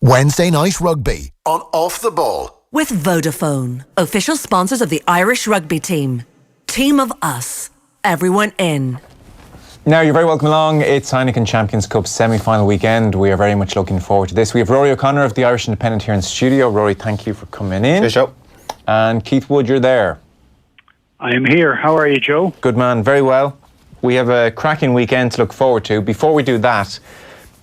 Wednesday Night Rugby on Off the Ball. With Vodafone, official sponsors of the Irish rugby team. Team of us. Everyone in. Now, you're very welcome along. It's Heineken Champions Cup semi-final weekend. We are very much looking forward to this. We have Rory O'Connor of the Irish Independent here in studio. Rory, thank you for coming in. Good show. And Keith Wood, you're there. I am here. How are you, Joe? Good man, very well. We have a cracking weekend to look forward to. Before we do that,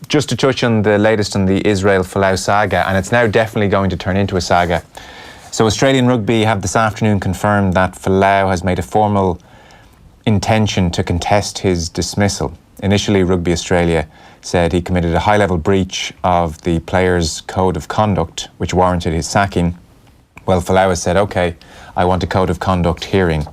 just to touch on the latest on the Israel-Folau saga, and it's now definitely going to turn into a saga. So Australian Rugby have this afternoon confirmed that Folau has made a formal intention to contest his dismissal. Initially, Rugby Australia said he committed a high-level breach of the players' code of conduct, which warranted his sacking. Well, Folau has said, OK, I want a code of conduct hearing.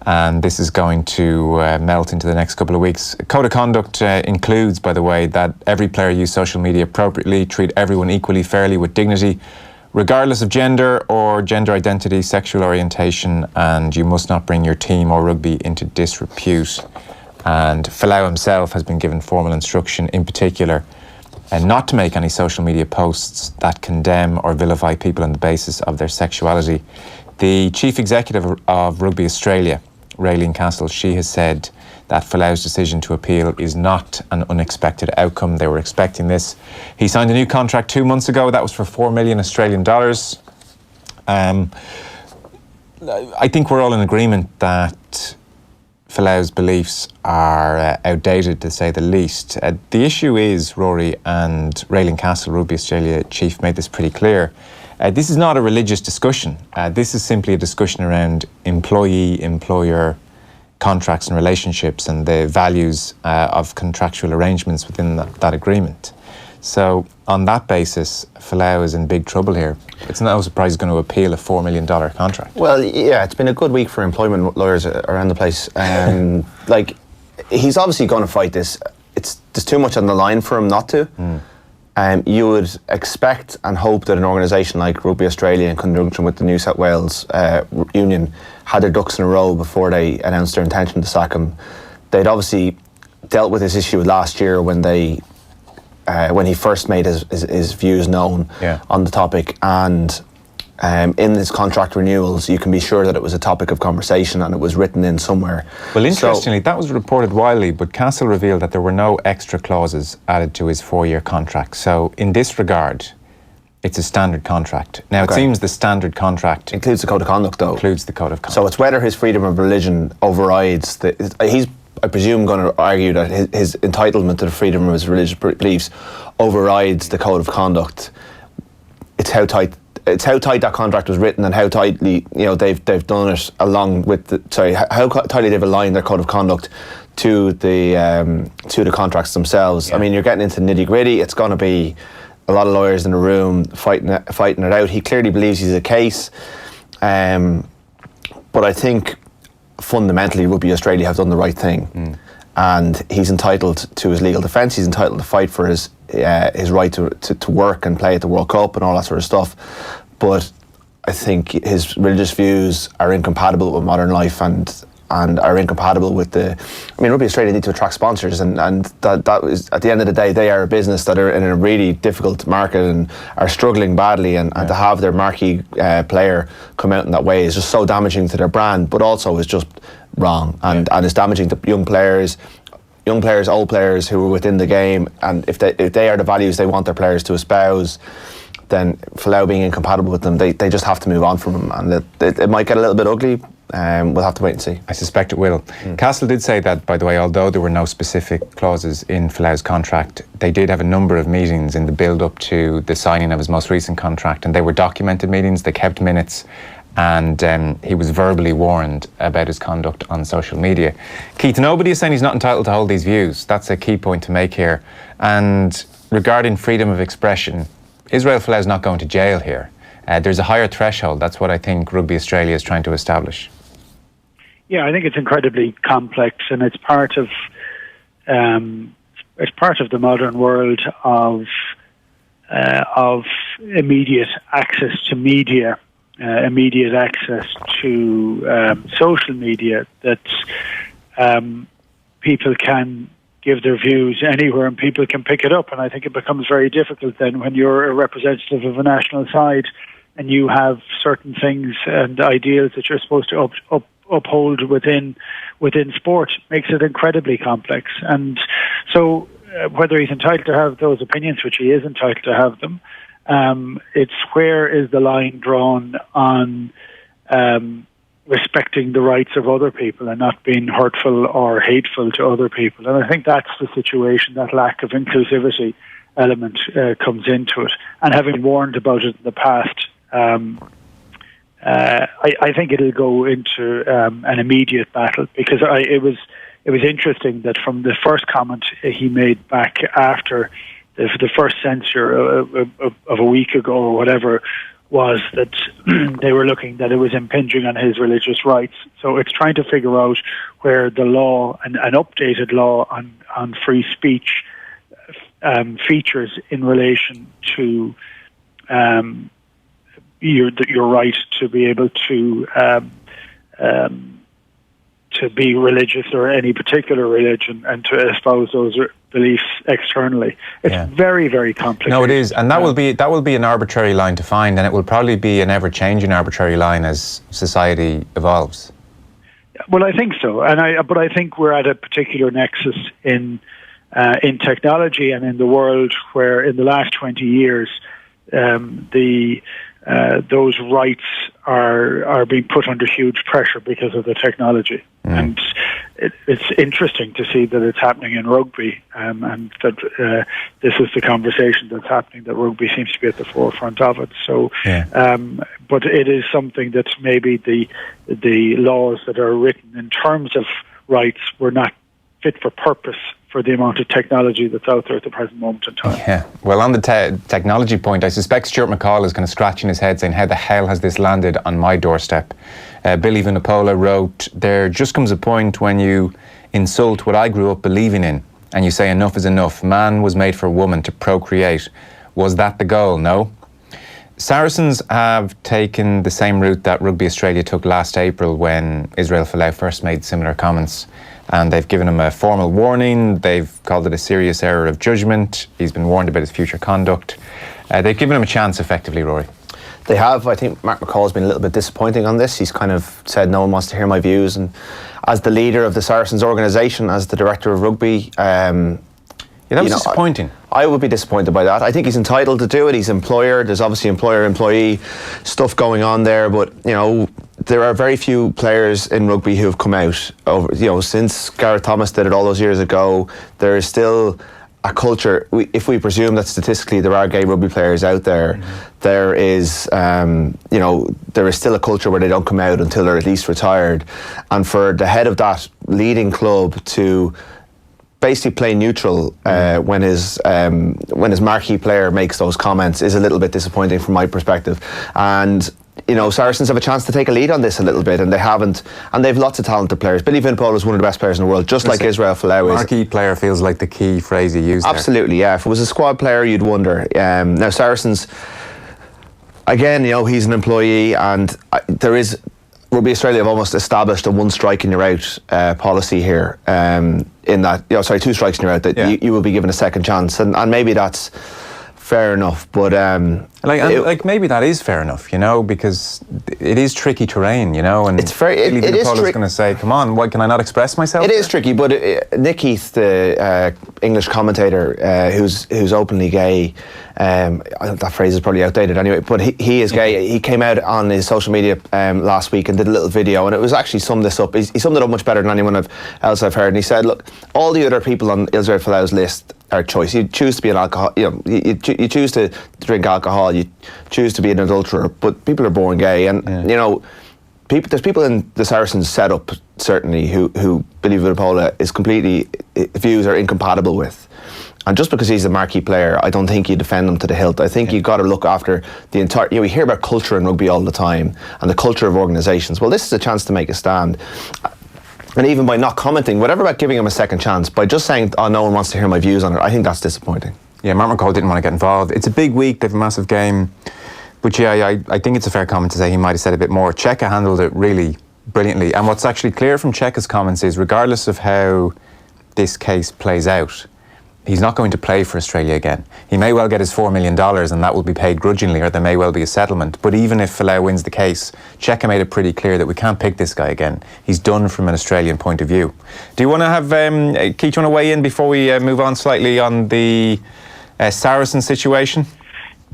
And this is going to melt into the next couple of weeks. Code of conduct includes, by the way, that every player use social media appropriately, treat everyone equally, fairly, with dignity, regardless of gender or gender identity, sexual orientation, and you must not bring your team or rugby into disrepute. And Folau himself has been given formal instruction, in particular, not to make any social media posts that condemn or vilify people on the basis of their sexuality. The chief executive of Rugby Australia, Raylene Castle, she has said that Folau's decision to appeal is not an unexpected outcome. They were expecting this. He signed a new contract 2 months ago. That was for $4 million Australian dollars. I think we're all in agreement that Folau's beliefs are outdated, to say the least. The issue is, Rory, and Raylene Castle, Rugby Australia chief, made this pretty clear. This is not a religious discussion. This is simply a discussion around employee-employer contracts and relationships and the values of contractual arrangements within that agreement. So on that basis, Folau is in big trouble here. It's no surprise he's going to appeal a $4 million contract. Well, yeah, it's been a good week for employment lawyers around the place. He's obviously going to fight this. There's too much on the line for him not to. You would expect and hope that an organisation like Rugby Australia, in conjunction with the New South Wales Union, had their ducks in a row before they announced their intention to sack him. They'd obviously dealt with this issue last year when he first made his views known on the topic, and in his contract renewals, you can be sure that it was a topic of conversation and it was written in somewhere. Well, interestingly, that was reported widely, but Castle revealed that there were no extra clauses added to his 4-year contract. So in this regard, it's a standard contract. Now, it seems the standard contract includes the code of conduct, though. Includes the code of conduct. So it's whether his freedom of religion overrides he's, I presume, going to argue that his entitlement to the freedom of his religious beliefs overrides the code of conduct. It's how tight that contract was written and how tightly they've done it along with how tightly they've aligned their code of conduct to the contracts themselves. I mean, you're getting into nitty gritty. It's going to be a lot of lawyers in the room fighting it out. He clearly believes he's a case, but I think fundamentally Rugby Australia have done the right thing, and he's entitled to his legal defence. He's entitled to fight for his right to work and play at the World Cup and all that sort of stuff. But I think his religious views are incompatible with modern life and are incompatible with Rugby Australia need to attract sponsors, and that is, at the end of the day, they are a business that are in a really difficult market and are struggling badly, and to have their marquee player come out in that way is just so damaging to their brand, but also is just wrong and is damaging to young players, old players who are within the game, and if they are the values they want their players to espouse, then Folau being incompatible with them, they just have to move on from him, and it might get a little bit ugly. We'll have to wait and see. I suspect it will. Castle did say that, by the way, although there were no specific clauses in Folau's contract, they did have a number of meetings in the build-up to the signing of his most recent contract, and they were documented meetings. They kept minutes, and he was verbally warned about his conduct on social media. Keith, nobody is saying he's not entitled to hold these views. That's a key point to make here. And regarding freedom of expression, Israel Folau is not going to jail here. There's a higher threshold. That's what I think Rugby Australia is trying to establish. Yeah, I think it's incredibly complex, and it's part of the modern world of immediate access to media, immediate access to social media, that people can give their views anywhere and people can pick it up. And I think it becomes very difficult then when you're a representative of a national side and you have certain things and ideals that you're supposed to uphold within sport. Makes it incredibly complex. And so whether he's entitled to have those opinions, which he is entitled to have them, it's where is the line drawn on respecting the rights of other people and not being hurtful or hateful to other people. And I think that's the situation, that lack of inclusivity element comes into it. And having warned about it in the past, I think it'll go into an immediate battle, because it was interesting that from the first comment he made back after the first censure of a week ago or whatever, was that they were looking that it was impinging on his religious rights. So it's trying to figure out where the law, an updated law on free speech features in relation to your right to be able to be religious or any particular religion and to espouse those beliefs externally. It's very, very complicated. No, it is, and that will be an arbitrary line to find, and it will probably be an ever-changing arbitrary line as society evolves. Well, I think so, but I think we're at a particular nexus in technology and in the world where, in the last 20 years, those rights are being put under huge pressure because of the technology. And it's interesting to see that it's happening in rugby, and that this is the conversation that's happening, that rugby seems to be at the forefront of it. So, but it is something that maybe the laws that are written in terms of rights were not fit for purpose for the amount of technology that's out there at the present moment in time. Yeah. Well, on the technology point, I suspect Stuart McCall is kind of scratching his head saying, how the hell has this landed on my doorstep? Billy Vanapola wrote, there just comes a point when you insult what I grew up believing in and you say enough is enough. Man was made for woman to procreate. Was that the goal? No. Saracens have taken the same route that Rugby Australia took last April when Israel Folau first made similar comments. And they've given him a formal warning. They've called it a serious error of judgment. He's been warned about his future conduct. They've given him a chance, effectively, Rory. They have. I think Mark McCall's been a little bit disappointing on this. He's kind of said no one wants to hear my views. And as the leader of the Saracens organisation, as the director of rugby... that was disappointing. I would be disappointed by that. I think he's entitled to do it. He's employer. There's obviously employer-employee stuff going on there. But, there are very few players in rugby who have come out over, since Gareth Thomas did it all those years ago. There is still a culture. If we presume that statistically there are gay rugby players out there, there is, there is still a culture where they don't come out until they're at least retired. And for the head of that leading club to basically play neutral when his marquee player makes those comments is a little bit disappointing from my perspective. And Saracens have a chance to take a lead on this a little bit, and they haven't. And they've lots of talented players. Billy Vanapola is one of the best players in the world, just like Israel Folau is. Marquee player feels like the key phrase you used there. Absolutely, yeah. If it was a squad player, you'd wonder. Now Saracens, again, he's an employee, and there is. Rugby Australia have almost established a one strike and you're out policy here. In that, 2 strikes and you're out. That you will be given a second chance, and maybe that's fair enough. But maybe that is fair enough, because it is tricky terrain, and it's very. It is tricky. Going to say, "Come on, why can I not express myself?" It is tricky, but Nick Heath, the English commentator, who's openly gay. That phrase is probably outdated anyway, but he is gay. He came out on his social media last week and did a little video, and it was actually summed this up. He summed it up much better than anyone else I've heard. And he said, "Look, all the other people on Israel Folau's list are choice. You choose to be an alcohol. You choose to drink alcohol. You choose to be an adulterer. But people are born gay, and there's people in the Saracens setup certainly who Billy Vanapola is completely views are incompatible with." And just because he's a marquee player, I don't think you defend him to the hilt. I think you've got to look after the entire... we hear about culture in rugby all the time and the culture of organisations. Well, this is a chance to make a stand. And even by not commenting, whatever about giving him a second chance, by just saying, no one wants to hear my views on it, I think that's disappointing. Yeah, Mark McCall didn't want to get involved. It's a big week, they have a massive game. But I think it's a fair comment to say he might have said a bit more. Cheika handled it really brilliantly. And what's actually clear from Cheika's comments is, regardless of how this case plays out, he's not going to play for Australia again. He may well get his $4 million and that will be paid grudgingly, or there may well be a settlement. But even if Folau wins the case, Cheika made it pretty clear that we can't pick this guy again. He's done from an Australian point of view. Do you want to have, Keith, you want to weigh in before we move on slightly on the Saracens situation?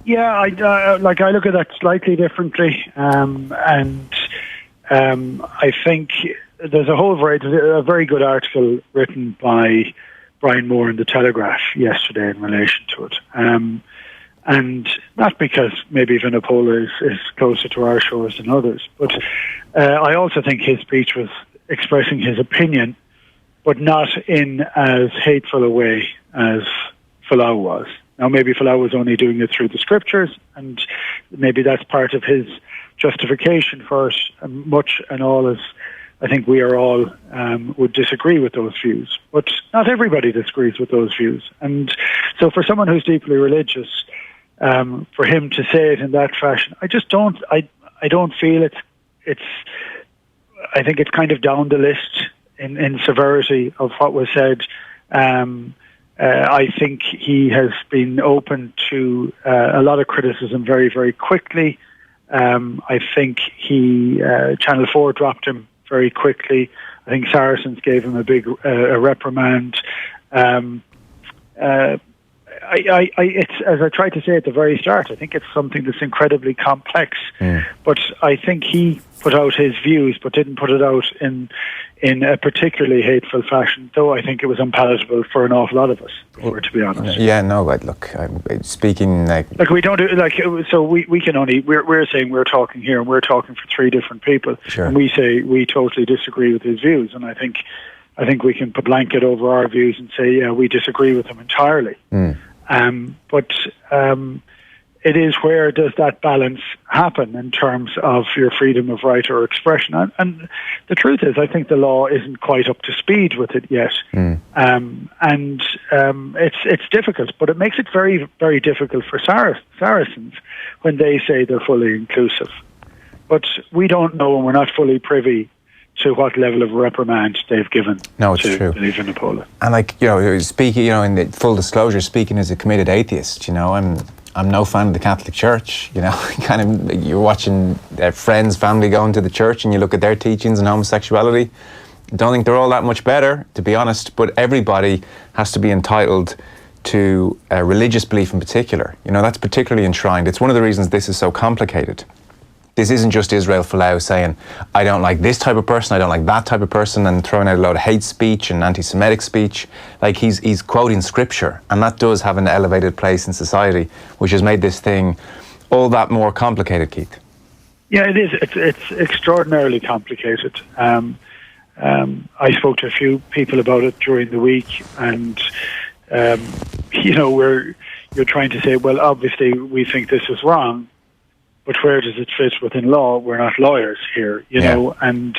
Yeah, I look at that slightly differently, and I think there's a very good article written by Brian Moore in the Telegraph yesterday in relation to it, and not because maybe Vinopola is closer to our shores than others, but I also think his speech was expressing his opinion, but not in as hateful a way as Folau was. Now, maybe Folau was only doing it through the scriptures, and maybe that's part of his justification for it, much and all as I think we are all would disagree with those views. But not everybody disagrees with those views. And so for someone who's deeply religious, for him to say it in that fashion, I just don't, I don't feel it's, I think it's kind of down the list in severity of what was said. I think he has been open to a lot of criticism very, very quickly. I think Channel 4 dropped him very quickly. I think Saracens gave him a big reprimand. It's, as I tried to say at the very start, I think it's something that's incredibly complex. But I think he put out his views, but didn't put it out in a particularly hateful fashion. Though I think it was unpalatable for an awful lot of us, to be honest. Yeah, no, look, speaking like we don't do so. We can only we're saying we're talking here, and we're talking for three different people, sure. And we say we totally disagree with his views, and I think we can put blanket over our views and say, yeah, we disagree with them entirely. But it is, where does that balance happen in terms of your freedom of right or expression? And the truth is, I think the law isn't quite up to speed with it yet. It's difficult, but it makes it very, very difficult for Saracens when they say they're fully inclusive. But we don't know, and we're not fully privy to what level of reprimand they've given no, it's to true. Vinopola. And speaking, in the full disclosure, speaking as a committed atheist, I'm no fan of the Catholic Church. You're watching friends, family going to the church, and you look at their teachings on homosexuality. Don't think they're all that much better, to be honest. But everybody has to be entitled to a religious belief in particular. That's particularly enshrined. It's one of the reasons this is so complicated. This isn't just Israel Folau saying, I don't like this type of person, I don't like that type of person, and throwing out a load of hate speech and anti-Semitic speech. He's quoting scripture, and that does have an elevated place in society, which has made this thing all that more complicated, Keith. Yeah, it is. It's extraordinarily complicated. I spoke to a few people about it during the week, and you're trying to say, well, obviously we think this is wrong, but where does it fit within law? We're not lawyers here, know, and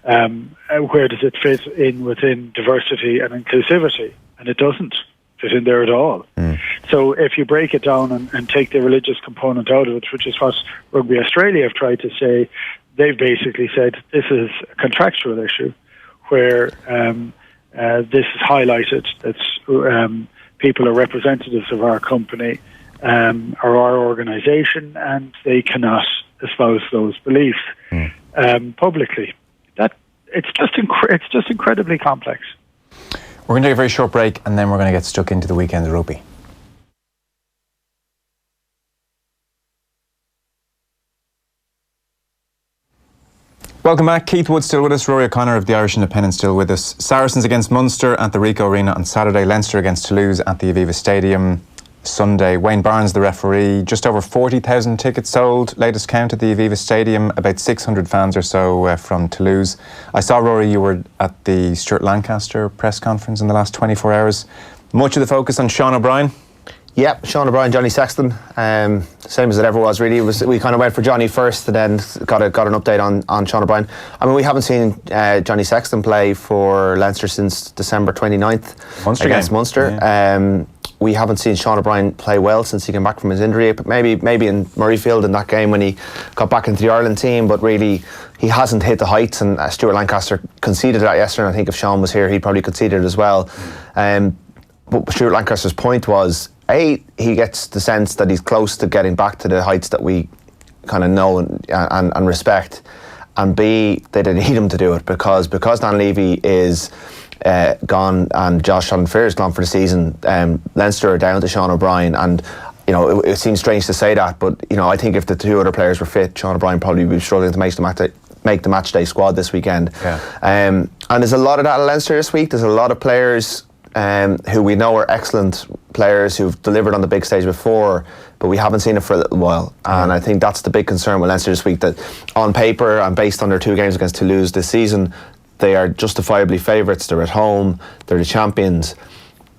where does it fit in within diversity and inclusivity? And it doesn't fit in there at all. So if you break it down and take the religious component out of it, which is what Rugby Australia have tried to say, they've basically said this is a contractual issue where this is highlighted, that people are representatives of our company or our organisation, and they cannot espouse those beliefs publicly. It's just incredibly complex. We're going to take a very short break, and then we're going to get stuck into the weekend's rugby. Welcome back. Keith Wood still with us. Rory O'Connor of the Irish Independent still with us. Saracens against Munster at the Ricoh Arena on Saturday. Leinster against Toulouse at the Aviva Stadium Sunday. Wayne Barnes, the referee. Just over 40,000 tickets sold. Latest count at the Aviva Stadium. About 600 fans or so from Toulouse. I saw, Rory, you were at the Stuart Lancaster press conference in the last 24 hours. Much of the focus on Shawn O'Brien. Yep, Shawn O'Brien, Johnny Sexton, same as it ever was really. We kind of went for Johnny first and then got an update on Shawn O'Brien. I mean, we haven't seen Johnny Sexton play for Leinster since December 29th against Munster. Yeah. we haven't seen Shawn O'Brien play well since he came back from his injury. But maybe in Murrayfield in that game when he got back into the Ireland team, but really he hasn't hit the heights. And Stuart Lancaster conceded that yesterday. And I think if Shawn was here, he'd probably conceded it as well. But Stuart Lancaster's point was, A, he gets the sense that he's close to getting back to the heights that we kind of know and respect, and B, they didn't need him to do it because Dan Levy is gone and Josh Sean-Fair is gone for the season. Leinster are down to Shawn O'Brien, and you know it seems strange to say that, but you know I think if the two other players were fit, Shawn O'Brien probably would be struggling to make the match day squad this weekend. And there's a lot of that at Leinster this week. There's a lot of players who we know are excellent players who've delivered on the big stage before, but we haven't seen it for a little while. And I think that's the big concern with Leinster this week, that on paper and based on their 2 games against Toulouse this season, they are justifiably favourites. They're at home, they're the champions,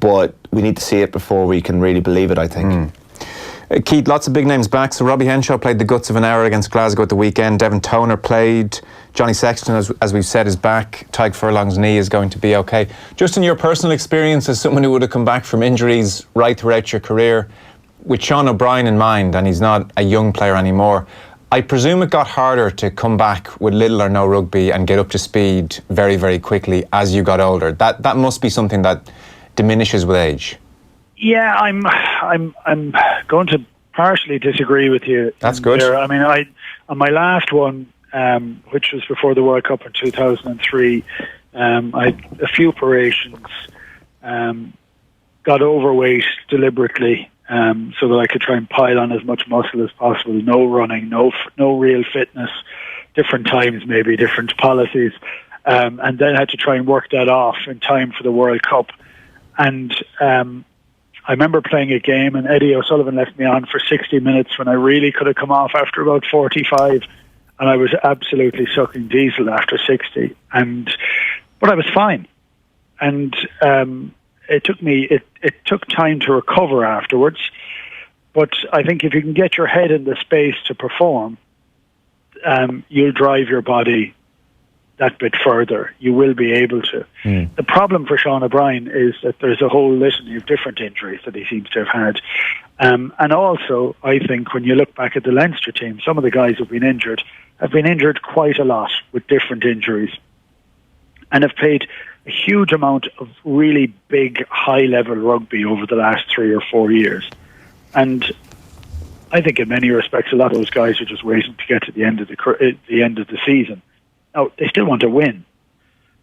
but we need to see it before we can really believe it, I think. Keith, lots of big names back. So Robbie Henshaw played the guts of an hour against Glasgow at the weekend. Devin Toner played. Johnny Sexton, as we've said, is back. Tyke Furlong's knee is going to be okay. Just in your personal experience as someone who would have come back from injuries right throughout your career, with Shawn O'Brien in mind, and he's not a young player anymore, I presume it got harder to come back with little or no rugby and get up to speed very, very quickly as you got older. That must be something that diminishes with age. Yeah, I'm going to partially disagree with you. That's good. There. I mean, on my last one, which was before the World Cup in 2003, I had a few operations, got overweight deliberately, so that I could try and pile on as much muscle as possible. No running, no real fitness, different times maybe, different policies, and then had to try and work that off in time for the World Cup. And I remember playing a game and Eddie O'Sullivan left me on for 60 minutes when I really could have come off after about 45, and I was absolutely sucking diesel after 60. But I was fine. And it took time to recover afterwards. But I think if you can get your head in the space to perform, you'll drive your body that bit further. You will be able to. The problem for Shawn O'Brien is that there's a whole litany of different injuries that he seems to have had. And also, I think when you look back at the Leinster team, some of the guys who've been injured quite a lot with different injuries and have played a huge amount of really big, high-level rugby over the last 3 or 4 years. And I think in many respects, a lot of those guys are just waiting to get to the end of the season. Now, they still want to win,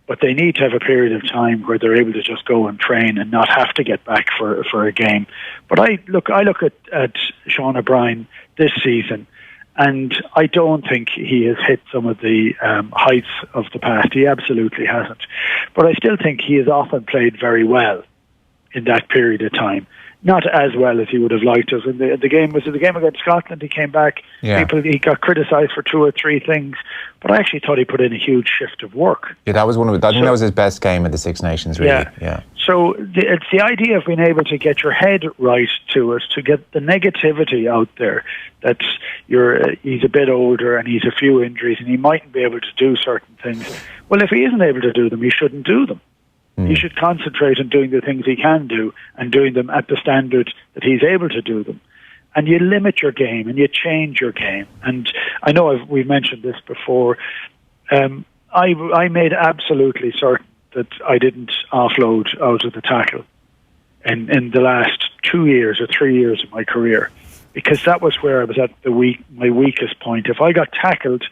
but they need to have a period of time where they're able to just go and train and not have to get back for a game. But I look at Shawn O'Brien this season, and I don't think he has hit some of the heights of the past. He absolutely hasn't. But I still think he has often played very well in that period of time. Not as well as he would have liked us. And the game against Scotland. He came back. Yeah. He got criticised for 2 or 3 things, but I actually thought he put in a huge shift of work. Yeah, that was I think that was his best game at the Six Nations. Really. Yeah. So it's the idea of being able to get your head right to it, to get the negativity out there that he's a bit older and he's a few injuries and he mightn't be able to do certain things. Well, if he isn't able to do them, he shouldn't do them. He should concentrate on doing the things he can do and doing them at the standard that he's able to do them. And you limit your game and you change your game. And I know we've mentioned this before. I made absolutely certain that I didn't offload out of the tackle in the last 2 years or 3 years of my career, because that was where I was at my weakest point. If I got tackled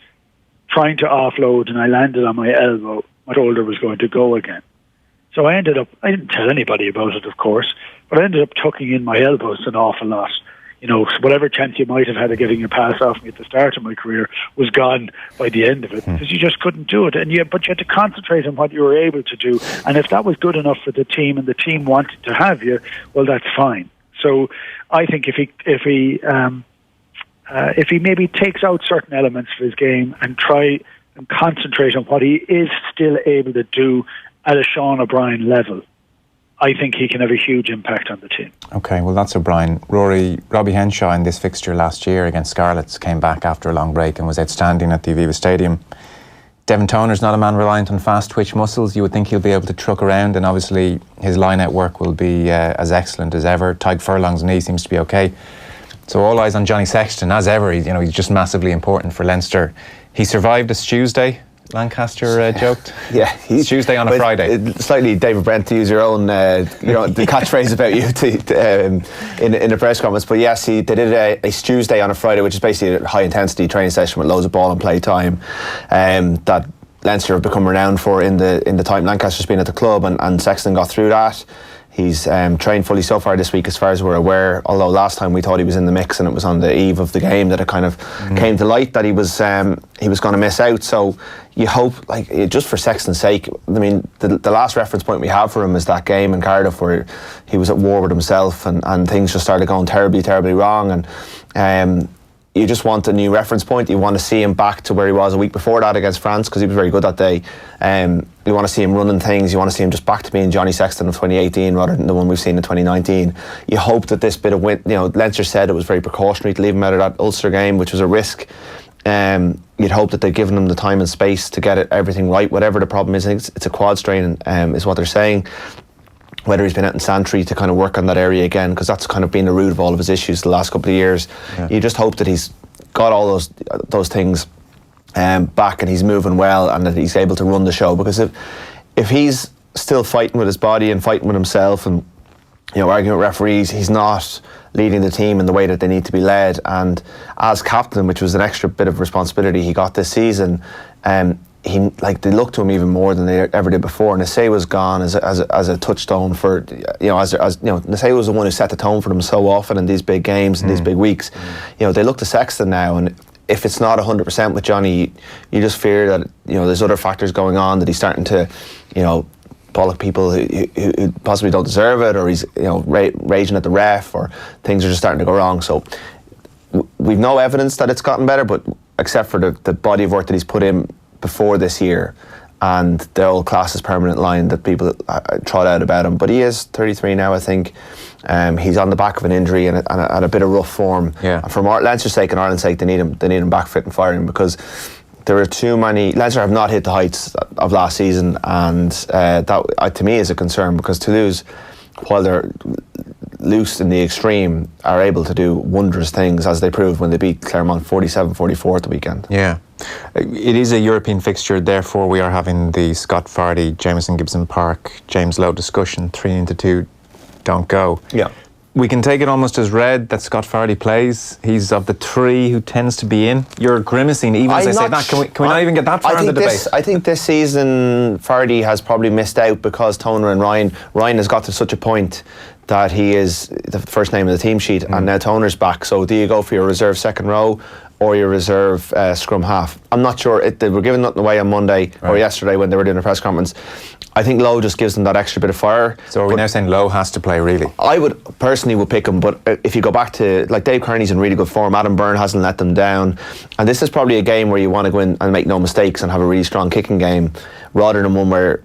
trying to offload and I landed on my elbow, my shoulder was going to go again. So I didn't tell anybody about it, of course, but I ended up tucking in my elbows an awful lot. You know, whatever chance you might have had of getting a pass off me at the start of my career was gone by the end of it, because you just couldn't do it. But you had to concentrate on what you were able to do. And if that was good enough for the team and the team wanted to have you, well, that's fine. So I think if he maybe takes out certain elements of his game and try and concentrate on what he is still able to do at a Shawn O'Brien level, I think he can have a huge impact on the team. Okay, well, that's O'Brien. Robbie Henshaw in this fixture last year against Scarlets came back after a long break and was outstanding at the Aviva Stadium. Devin Toner's not a man reliant on fast twitch muscles. You would think he'll be able to truck around, and obviously his line-out work will be as excellent as ever. Tyke Furlong's knee seems to be okay. So all eyes on Johnny Sexton, as ever. He's just massively important for Leinster. He survived as Tuesday, Lancaster joked. Yeah, it's Tuesday on a Friday. Slightly, David Brent, to use your own, the catchphrase about you in the press conference. But yes, they did a Tuesday on a Friday, which is basically a high intensity training session with loads of ball and play time. That Leinster have become renowned for in the time Lancaster's been at the club, and Sexton got through that. He's trained fully so far this week, as far as we're aware. Although last time we thought he was in the mix, and it was on the eve of the game that it kind of came to light that he was going to miss out. So you hope, just for Sexton's sake. I mean, the last reference point we have for him is that game in Cardiff where he was at war with himself, and things just started going terribly, terribly wrong. And you just want a new reference point. You want to see him back to where he was a week before that against France, because he was very good that day. You want to see him running things. You want to see him just back to being Johnny Sexton of 2018 rather than the one we've seen in 2019. You hope that this bit of win, Leinster said it was very precautionary to leave him out of that Ulster game, which was a risk. You'd hope that they've given him the time and space to get everything right, whatever the problem is. I think it's a quad strain, is what they're saying. Whether he's been out in Santry to kind of work on that area again, because that's kind of been the root of all of his issues the last couple of years. Yeah. You just hope that he's got all those things back, and he's moving well, and that he's able to run the show. Because if he's still fighting with his body and fighting with himself, and arguing with referees, he's not leading the team in the way that they need to be led. And as captain, which was an extra bit of responsibility he got this season, they looked to him even more than they ever did before. And Nassay was gone as a touchstone for, Nassay was the one who set the tone for them so often in these big games and these big weeks. They look to Sexton now, and if it's not 100% with Johnny, you just fear that there's other factors going on, that he's starting to bollock people who possibly don't deserve it, or he's raging at the ref, or things are just starting to go wrong. So we've no evidence that it's gotten better, but except for the body of work that he's put in before this year, and the old classes permanent line that people trot out about him. But he is 33 now, I think. He's on the back of an injury and at a bit of rough form. Yeah. And for Leinster's sake and Ireland's sake, they need him back fit and firing, because there are too many. Leinster have not hit the heights of last season, and that to me is a concern, because Toulouse, while they're loose in the extreme, are able to do wondrous things, as they proved when they beat Clermont 47-44 at the weekend. Yeah. It is a European fixture, therefore we are having the Scott Fardy, Jamieson Gibson Park, James Lowe discussion. 3 into 2 don't go. Yeah. We can take it almost as read that Scott Fardy plays. He's of the 3 who tends to be in. You're grimacing even as I say that. Can we not even get that far in the debate? I think this season Fardy has probably missed out, because Toner and Ryan has got to such a point that he is the first name in the team sheet, and now Toner's back. So do you go for your reserve second row or your reserve scrum half? I'm not sure. They were giving nothing away on Monday or yesterday when they were doing a press conference. I think Lowe just gives them that extra bit of fire. So are we now saying Lowe has to play, really? I would personally pick him, but if you go back to, Dave Kearney's in really good form, Adam Byrne hasn't let them down, and this is probably a game where you want to go in and make no mistakes and have a really strong kicking game, rather than one where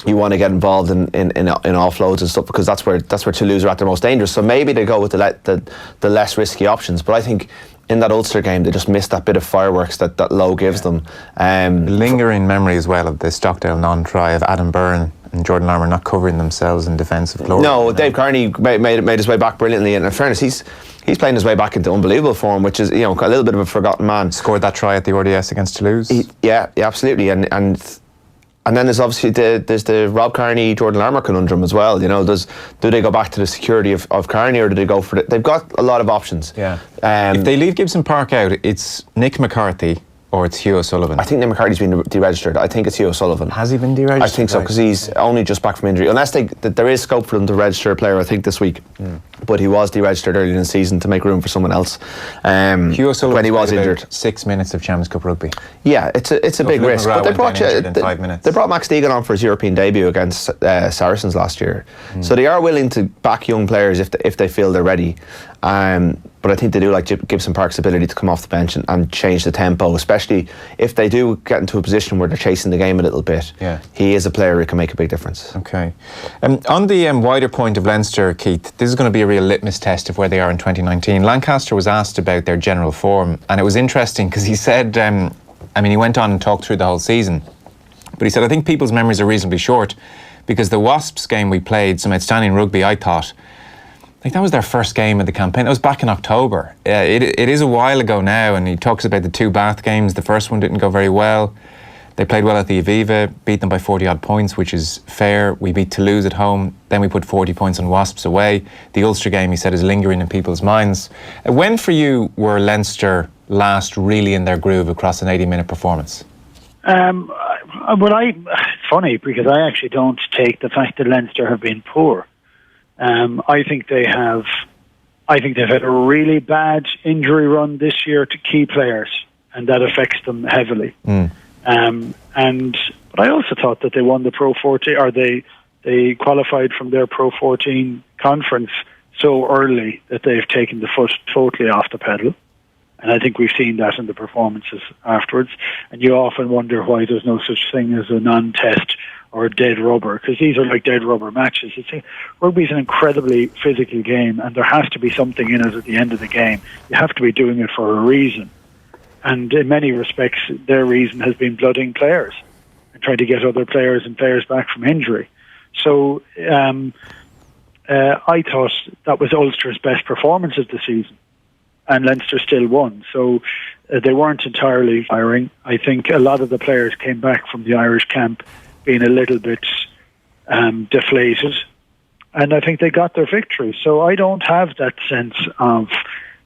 you want to get involved in offloads and stuff, because that's where Toulouse are at their most dangerous. So maybe they go with the less risky options. But I think in that Ulster game, they just missed that bit of fireworks that Lowe gives them. Lingering memory as well of the Stockdale non-try of Adam Byrne and Jordan Larmour not covering themselves in defensive glory. No, Dave Kearney made his way back brilliantly, and in fairness, he's playing his way back into unbelievable form, which is a little bit of a forgotten man. Scored that try at the RDS against Toulouse. Yeah, absolutely, and then there's obviously the Rob Kearney, Jordan Larmour conundrum as well. Do they go back to the security of Kearney, or do they go for it? They've got a lot of options. Yeah. If they leave Gibson Park out, it's Nick McCarthy or it's Hugh O'Sullivan. I think Nick McCarthy's been deregistered. I think it's Hugh O'Sullivan. Has he been deregistered? I think so, because he's only just back from injury. Unless there is scope for them to register a player, I think, this week. But he was deregistered early in the season to make room for someone else. Hugh O'Sullivan, when he was injured, 6 minutes of Champions Cup rugby. Yeah, it's a big risk. But they brought Max Deegan on for his European debut against Saracens last year. So they are willing to back young players if they feel they're ready. But I think they do like Gibson Park's ability to come off the bench and change the tempo, especially if they do get into a position where they're chasing the game a little bit. Yeah. He is a player who can make a big difference. Okay. On the wider point of Leinster, Keith, this is going to be a real litmus test of where they are in 2019. Lancaster was asked about their general form, and it was interesting because he said I mean, he went on and talked through the whole season. But he said, I think people's memories are reasonably short because the Wasps game we played, some outstanding rugby, I thought, like that was their first game of the campaign. That was back in October. It is a while ago now, and he talks about the 2 Bath games. The first one didn't go very well. They played well at the Aviva, beat them by 40-odd points, which is fair. We beat Toulouse at home. Then we put 40 points on Wasps away. The Ulster game, he said, is lingering in people's minds. When for you were Leinster last really in their groove across an 80-minute performance? It's funny because I actually don't take the fact that Leinster have been poor. I think they've had a really bad injury run this year to key players, and that affects them heavily. But I also thought that they won the Pro 14, or they qualified from their Pro 14 conference so early that they've taken the foot totally off the pedal. And I think we've seen that in the performances afterwards. And you often wonder why there's no such thing as a non-test or a dead rubber, because these are like dead rubber matches. Rugby is an incredibly physical game, and there has to be something in it at the end of the game. You have to be doing it for a reason. And in many respects, their reason has been blooding players and trying to get other players and players back from injury. So I thought that was Ulster's best performance of the season, and Leinster still won. So they weren't entirely firing. I think a lot of the players came back from the Irish camp being a little bit deflated, and I think they got their victory. So I don't have that sense of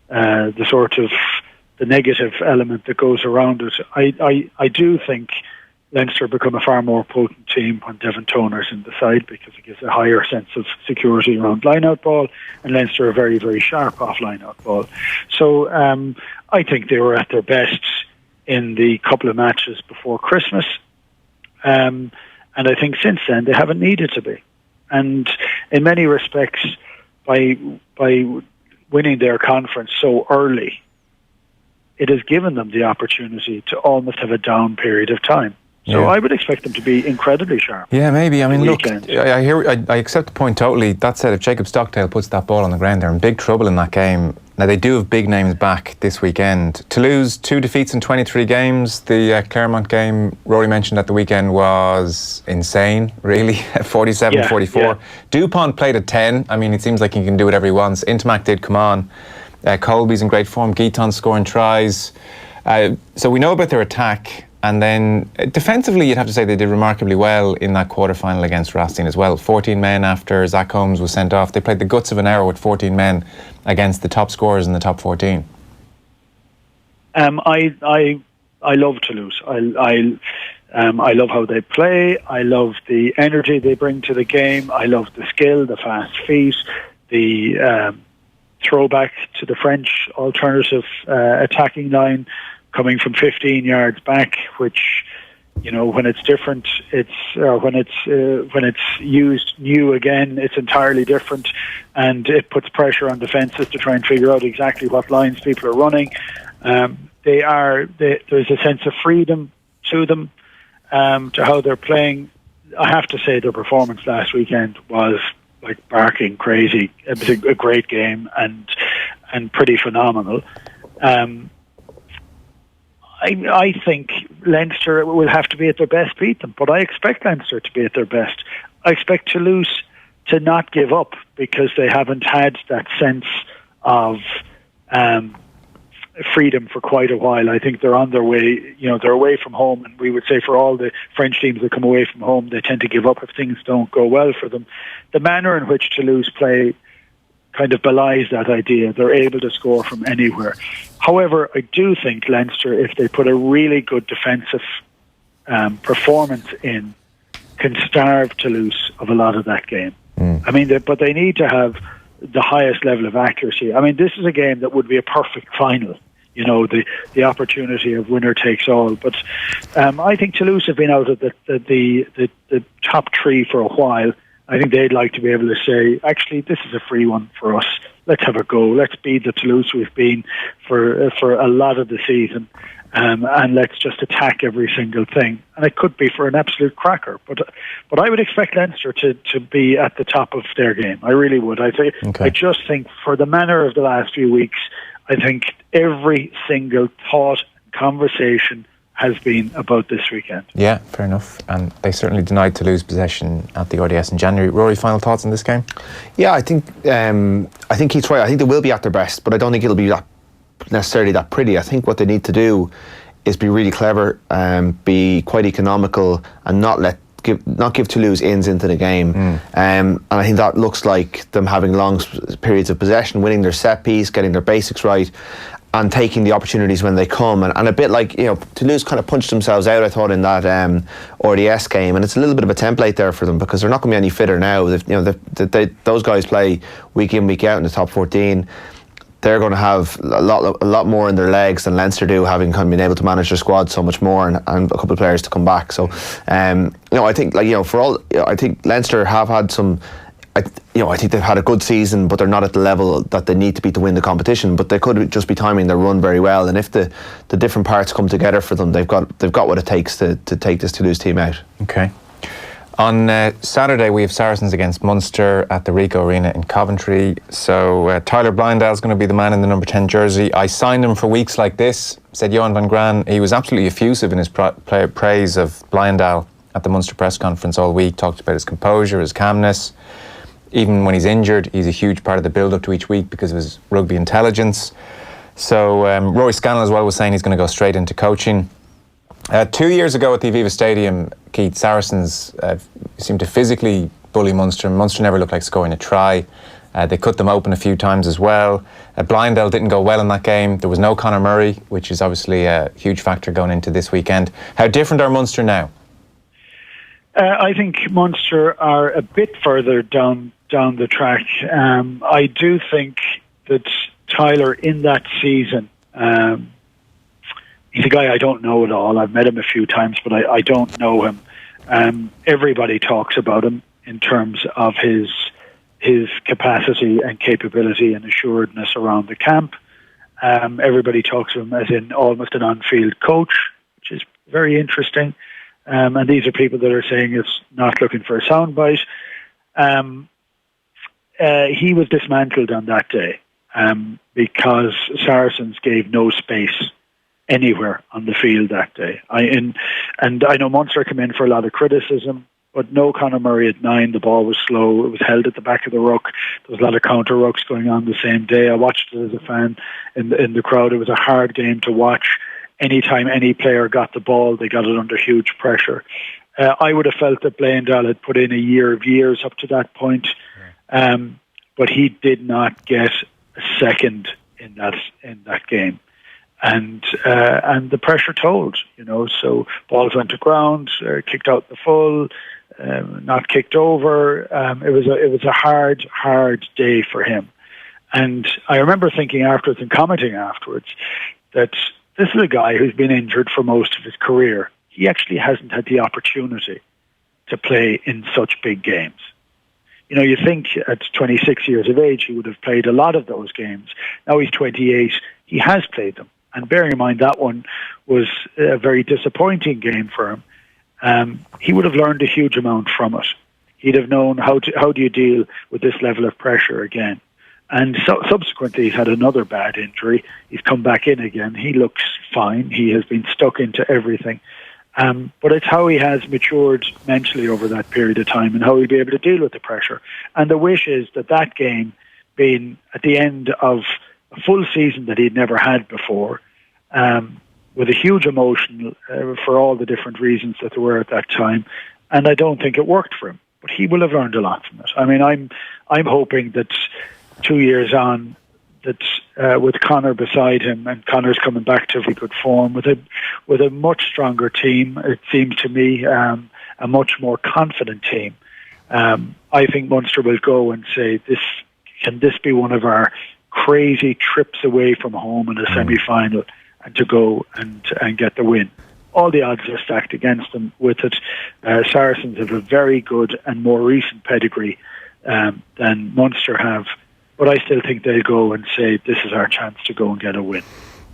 the sort of the negative element that goes around it. I do think Leinster become a far more potent team when Devon Toner's in the side, because it gives a higher sense of security around line-out ball, and Leinster are very, very sharp off line-out ball. So I think they were at their best in the couple of matches before Christmas, and I think since then they haven't needed to be. And in many respects, by winning their conference so early, it has given them the opportunity to almost have a down period of time. So I would expect them to be incredibly sharp. Yeah, maybe. I mean, look, I accept the point totally. That said, if Jacob Stockdale puts that ball on the ground, they're in big trouble in that game. Now, they do have big names back this weekend. Toulouse, 2 defeats in 23 games. The Claremont game Rory mentioned at the weekend was insane, really, 47-44. Yeah. Dupont played at 10. I mean, it seems like he can do whatever he wants. Intimac did come on. Colby's in great form. Guiton scoring tries. So we know about their attack. And then defensively, you'd have to say they did remarkably well in that quarter-final against Racine as well. 14 men after Zach Holmes was sent off. They played the guts of an hour with 14 men against the top scorers in the top 14. I love Toulouse. I love how they play. I love the energy they bring to the game. I love the skill, the fast feet, the throwback to the French alternative attacking line, coming from 15 yards back, which, you know, when it's different, when it's used new again, it's entirely different, and it puts pressure on defences to try and figure out exactly what lines people are running. There's a sense of freedom to them, to how they're playing. I have to say their performance last weekend was like barking crazy. It was a great game and pretty phenomenal. I think Leinster will have to be at their best, beat them, but I expect Leinster to be at their best. I expect Toulouse to not give up because they haven't had that sense of freedom for quite a while. I think they're on their way, they're away from home, and we would say for all the French teams that come away from home, they tend to give up if things don't go well for them. The manner in which Toulouse play kind of belies that idea. They're able to score from anywhere. However, I do think Leinster, if they put a really good defensive performance in, can starve Toulouse of a lot of that game. I mean, but they need to have the highest level of accuracy. I mean, this is a game that would be a perfect final. The opportunity of winner takes all. But I think Toulouse have been out of the top three for a while. I think they'd like to be able to say, actually, this is a free one for us. Let's have a go. Let's be the Toulouse we've been for a lot of the season, and let's just attack every single thing. And it could be for an absolute cracker. But I would expect Leinster to be at the top of their game. I really would. I just think for the manner of the last few weeks, I think every single thought, conversation has been about this weekend. Yeah, fair enough. And they certainly denied Toulouse possession at the RDS in January. Rory, final thoughts on this game? Yeah, I think Keith's right. I think they will be at their best, but I don't think it'll be necessarily that pretty. I think what they need to do is be really clever, be quite economical, and not give Toulouse ins into the game. And I think that looks like them having long periods of possession, winning their set piece, getting their basics right, and taking the opportunities when they come. And a bit like, Toulouse kind of punched themselves out, I thought, in that RDS game. And it's a little bit of a template there for them, because they're not going to be any fitter now. Those guys play week in, week out in the top 14. They're going to have a lot more in their legs than Leinster do, having kind of been able to manage their squad so much more, and a couple of players to come back. So, I think, I think Leinster have had some. I think they've had a good season, but they're not at the level that they need to be to win the competition. But they could just be timing their run very well, and if the different parts come together for them, they've got what it takes to take this Toulouse team out. Okay. On Saturday, we have Saracens against Munster at the Ricoh Arena in Coventry. So Tyler Blindell's going to be the man in the number 10 jersey. I signed him for weeks like this, said Johan van Graan. He was absolutely effusive in his praise of Blindell at the Munster press conference all week. Talked about his composure, his calmness. Even when he's injured, he's a huge part of the build-up to each week because of his rugby intelligence. So Rory Scannell as well was saying he's going to go straight into coaching. 2 years ago at the Aviva Stadium, Keith, Saracens seemed to physically bully Munster. Munster never looked like scoring a try. They cut them open a few times as well. Blindell didn't go well in that game. There was no Conor Murray, which is obviously a huge factor going into this weekend. How different are Munster now? I think Munster are a bit further down the track. I do think that Tyler in that season, he's a guy I don't know at all. I've met him a few times, but I don't know him. Everybody talks about him in terms of his capacity and capability and assuredness around the camp. Everybody talks of him as in almost an on-field coach, which is very interesting. And these are people that are saying it's not looking for a soundbite. He was dismantled on that day because Saracens gave no space anywhere on the field that day. And I know Munster came in for a lot of criticism, but no Conor Murray at 9. The ball was slow. It was held at the back of the ruck. There was a lot of counter rucks going on the same day. I watched it as a fan in the crowd. It was a hard game to watch. Anytime any player got the ball, they got it under huge pressure. I would have felt that Blindell had put in a year of years up to that point, but he did not get a second in that game. And the pressure told, so balls went to ground, kicked out the full, not kicked over. It was a hard day for him. And I remember thinking afterwards and commenting afterwards that this is a guy who's been injured for most of his career. He actually hasn't had the opportunity to play in such big games. You think at 26 years of age, he would have played a lot of those games. Now he's 28. He has played them. And bearing in mind that one was a very disappointing game for him, he would have learned a huge amount from it. He'd have known how do you deal with this level of pressure again. And subsequently, he's had another bad injury. He's come back in again. He looks fine. He has been stuck into everything. But it's how he has matured mentally over that period of time and how he'll be able to deal with the pressure. And the wish is that game being at the end of a full season that he'd never had before, with a huge emotion for all the different reasons that there were at that time. And I don't think it worked for him. But he will have learned a lot from it. I mean, I'm hoping that 2 years on, that with Conor beside him, and Conor's coming back to very good form with a much stronger team. It seems to me a much more confident team. I think Munster will go and say, can this be one of our crazy trips away from home in a semi-final, and to go and get the win. All the odds are stacked against them with it. Saracens have a very good and more recent pedigree than Munster have. But I still think they'll go and say, this is our chance to go and get a win.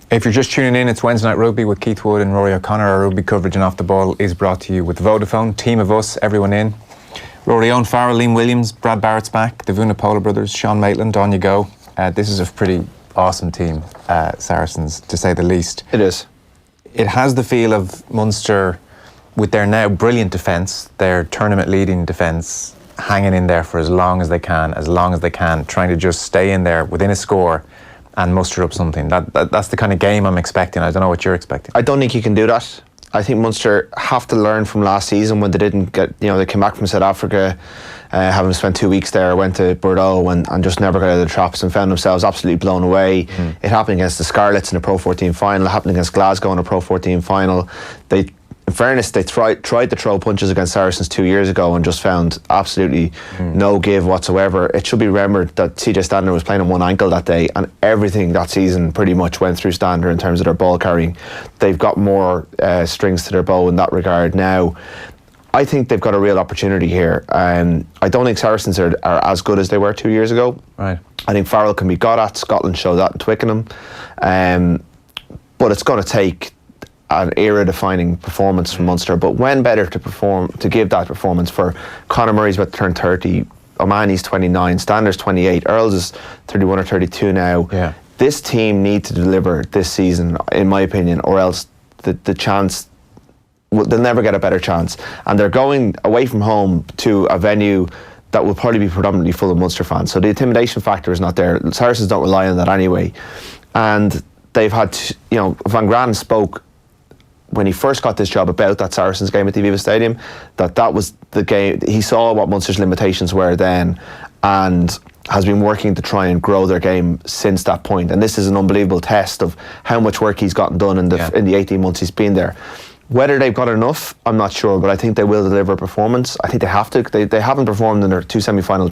If you're just tuning in, it's Wednesday Night Rugby with Keith Wood and Rory O'Connor. Our rugby coverage and Off the Ball is brought to you with Vodafone. Team of us, everyone in. Rory, Owen Farrell, Liam Williams, Brad Barrett's back, the Vunipola brothers, Sean Maitland, on you go. This is a pretty awesome team, Saracens, to say the least. It is. It has the feel of Munster, with their now brilliant defence, their tournament-leading defence, hanging in there for as long as they can, trying to just stay in there within a score and muster up something. That's the kind of game I'm expecting. I don't know what you're expecting. I don't think you can do that. I think Munster have to learn from last season when they didn't get, they came back from South Africa, having spent 2 weeks there, went to Bordeaux and just never got out of the traps and found themselves absolutely blown away. It happened against the Scarlets in the Pro 14 final, it happened against Glasgow in a Pro 14 final. In fairness, they tried to throw punches against Saracens 2 years ago and just found absolutely no give whatsoever. It should be remembered that CJ Stander was playing on one ankle that day, and everything that season pretty much went through Stander in terms of their ball carrying. They've got more strings to their bow in that regard now. I think they've got a real opportunity here. I don't think Saracens are as good as they were 2 years ago. Right. I think Farrell can be got at. Scotland showed that in Twickenham. But it's going to take an era-defining performance from Munster. But when better to give that performance for Conor Murray's about to turn 30, O'Mahony's 29, Stander's 28, Earls is 31 or 32 now. Yeah. This team need to deliver this season, in my opinion, or else the chance, they'll never get a better chance. And they're going away from home to a venue that will probably be predominantly full of Munster fans. So the intimidation factor is not there. Saracens don't rely on that anyway. And they've had, Van Graan spoke when he first got this job about that Saracens game at the Aviva Stadium, that was the game. He saw what Munster's limitations were then and has been working to try and grow their game since that point. And this is an unbelievable test of how much work he's gotten done in the 18 months he's been there. Whether they've got enough, I'm not sure, but I think they will deliver a performance. I think they have to. They haven't performed in their 2 semi-final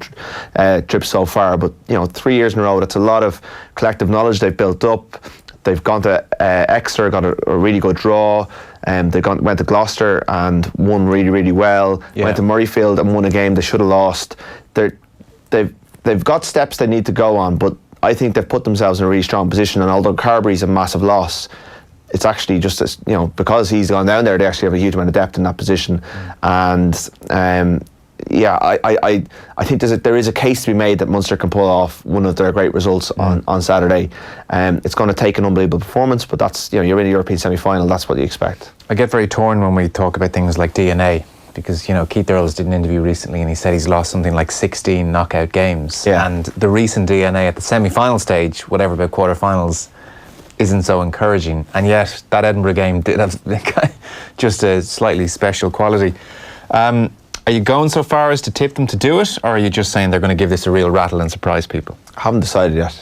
trips so far, but 3 years in a row, that's a lot of collective knowledge they've built up. They've gone to Exeter, got a really good draw. They went to Gloucester and won really, really well. Yeah. Went to Murrayfield and won a game they should have lost. They've got steps they need to go on, but I think they've put themselves in a really strong position. And although Carberry's a massive loss, it's actually just because he's gone down there, they actually have a huge amount of depth in that position. And I think there is a case to be made that Munster can pull off one of their great results on Saturday. It's going to take an unbelievable performance, but that's you're in a European semi-final. That's what you expect. I get very torn when we talk about things like DNA, because Keith Earls did an interview recently and he said he's lost something like 16 knockout games, and the recent DNA at the semi-final stage, whatever about quarter-finals, isn't so encouraging. And yet that Edinburgh game did have just a slightly special quality. Are you going so far as to tip them to do it, or are you just saying they're going to give this a real rattle and surprise people? I haven't decided yet.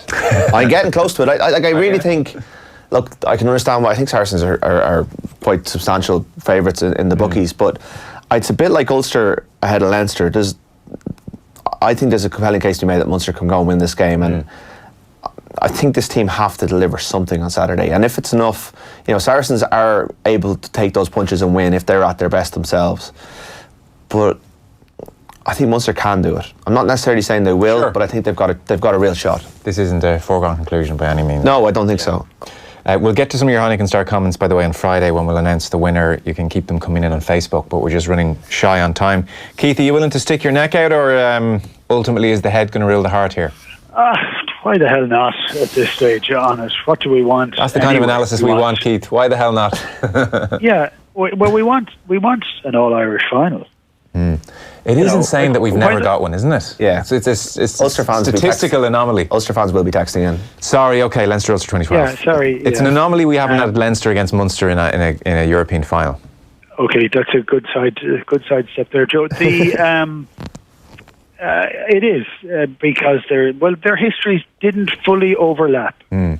I'm getting close to it. I really think. Look, I can understand why I think Saracens are quite substantial favourites in the bookies, but it's a bit like Ulster ahead of Leinster. I think there's a compelling case to be made that Munster can go and win this game, and I think this team have to deliver something on Saturday. And if it's enough, Saracens are able to take those punches and win if they're at their best themselves. But I think Munster can do it. I'm not necessarily saying they will, but I think they've got a real shot. This isn't a foregone conclusion by any means. No, I don't think so. We'll get to some of your Heineken Star comments, by the way, on Friday when we'll announce the winner. You can keep them coming in on Facebook, but we're just running shy on time. Keith, are you willing to stick your neck out, or ultimately is the head going to rule the heart here? Why the hell not at this stage, honest? What do we want? That's the kind of analysis we want, Keith. Why the hell not? Yeah, well, we want an All-Irish final. It is insane that we've never got one, isn't it? Yeah. It's Ulster fans statistical anomaly. Ulster fans will be texting in. Sorry, okay, Leinster Ulster 2012. Yeah, sorry. It's an anomaly we haven't had Leinster against Munster in a European final. Okay, that's a good side step there, Joe. It is because their histories didn't fully overlap. When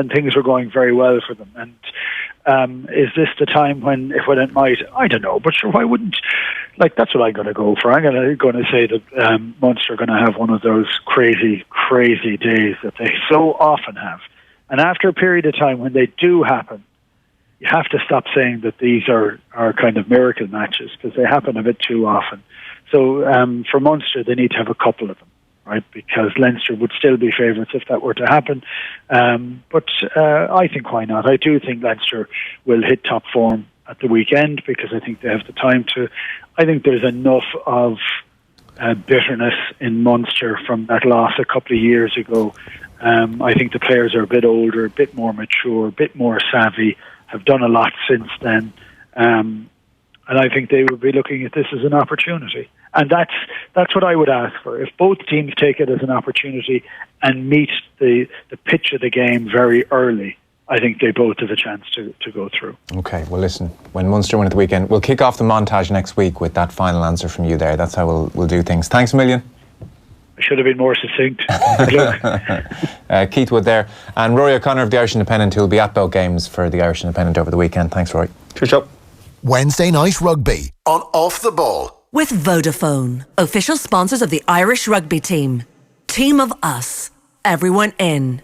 things were going very well for them, and is this the time when it might? I don't know, but sure, why wouldn't? That's what I'm going to go for. I'm going to say that Munster are going to have one of those crazy days that they so often have, and after a period of time when they do happen, you have to stop saying that these are kind of miracle matches, because they happen a bit too often. So for Munster, they need to have a couple of them, right? Because Leinster would still be favourites if that were to happen. But I think why not? I do think Leinster will hit top form at the weekend, because I think they have the time to. I think there's enough of bitterness in Munster from that loss a couple of years ago. I think the players are a bit older, a bit more mature, a bit more savvy. have done a lot since then. And I think they would be looking at this as an opportunity. And that's what I would ask for. If both teams take it as an opportunity and meet the pitch of the game very early, I think they both have a chance to go through. Okay, well listen, when Munster win at the weekend, we'll kick off the montage next week with that final answer from you there. That's how we'll do things. Thanks a million. I should have been more succinct. Good luck. Keith Wood there. And Rory O'Connor of the Irish Independent, who will be at both games for the Irish Independent over the weekend. Thanks, Rory. Cheers up. Wednesday Night Rugby on Off the Ball. With Vodafone, official sponsors of the Irish rugby team. Team of us, everyone in.